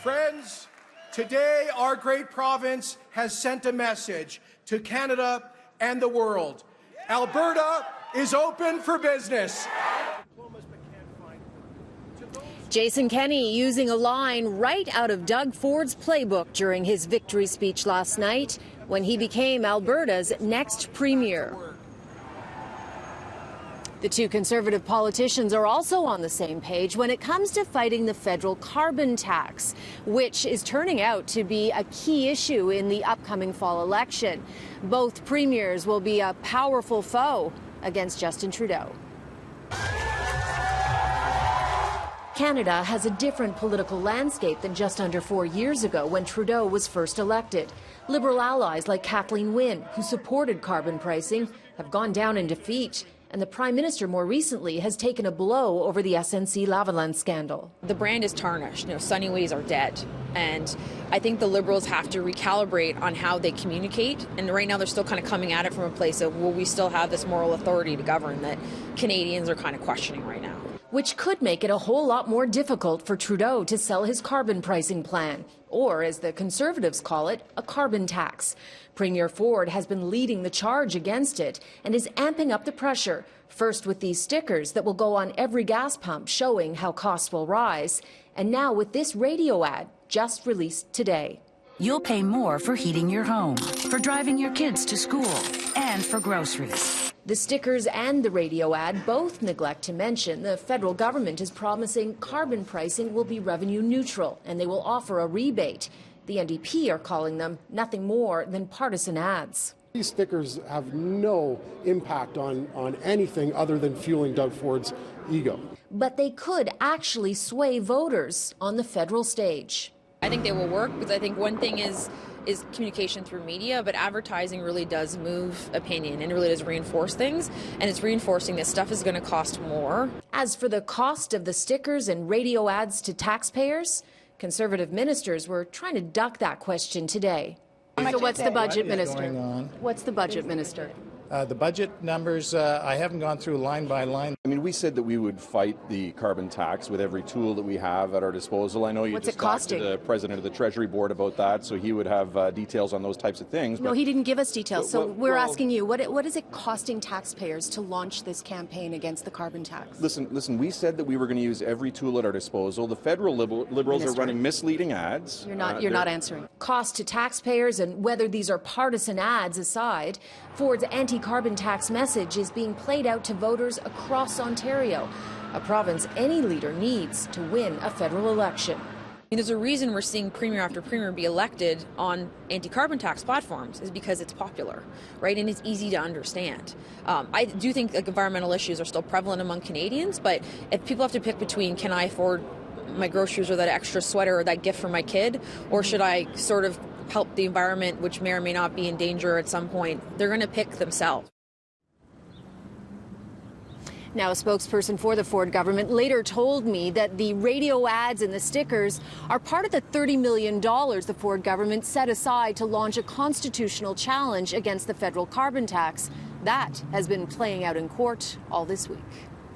Friends, today our great province has sent a message to Canada and the world. Alberta is open for business. Jason Kenney using a line right out of Doug Ford's playbook during his victory speech last night when he became Alberta's next premier. The two Conservative politicians are also on the same page when it comes to fighting the federal carbon tax, which is turning out to be a key issue in the upcoming fall election. Both premiers will be a powerful foe against Justin Trudeau. Canada has a different political landscape than just under 4 years ago when Trudeau was first elected. Liberal allies like Kathleen Wynne, who supported carbon pricing, have gone down in defeat. And the Prime Minister more recently has taken a blow over the SNC-Lavalin scandal. The brand is tarnished. Sunny ways are dead. And I think the Liberals have to recalibrate on how they communicate. And right now they're still kind of coming at it from a place of, will we still have this moral authority to govern that Canadians are kind of questioning right now. Which could make it a whole lot more difficult for Trudeau to sell his carbon pricing plan, or as the Conservatives call it, a carbon tax. Premier Ford has been leading the charge against it and is amping up the pressure, first with these stickers that will go on every gas pump showing how costs will rise, and now with this radio ad just released today. You'll pay more for heating your home, for driving your kids to school, and for groceries. The stickers and the radio ad both neglect to mention the federal government is promising carbon pricing will be revenue neutral and they will offer a rebate. The NDP are calling them nothing more than partisan ads. These stickers have no impact on anything other than fueling Doug Ford's ego. But they could actually sway voters on the federal stage. I think they will work because I think one thing is communication through media, but advertising really does move opinion and really does reinforce things, and it's reinforcing that stuff is going to cost more. As for the cost of the stickers and radio ads to taxpayers, Conservative ministers were trying to duck that question today. So what's the budget, Minister? What's the budget, Minister? The budget numbers, I haven't gone through line by line. I mean, we said that we would fight the carbon tax with every tool that we have at our disposal. I know you just talked to the president of the Treasury Board about that, so he would have details on those types of things. No, he didn't give us details. So we're asking you, what is it costing taxpayers to launch this campaign against the carbon tax? Listen, we said that we were going to use every tool at our disposal. The federal Liberals are running misleading ads. You're not answering. Cost to taxpayers and whether these are partisan ads aside, Ford's anti-carbon tax message is being played out to voters across Ontario, a province any leader needs to win a federal election. There's a reason we're seeing premier after premier be elected on anti-carbon tax platforms is because it's popular, right? And it's easy to understand. I do think environmental issues are still prevalent among Canadians, but if people have to pick between can I afford my groceries or that extra sweater or that gift for my kid, or should I sort of help the environment, which may or may not be in danger at some point, they're going to pick themselves. Now, a spokesperson for the Ford government later told me that the radio ads and the stickers are part of the $30 million the Ford government set aside to launch a constitutional challenge against the federal carbon tax. That has been playing out in court all this week.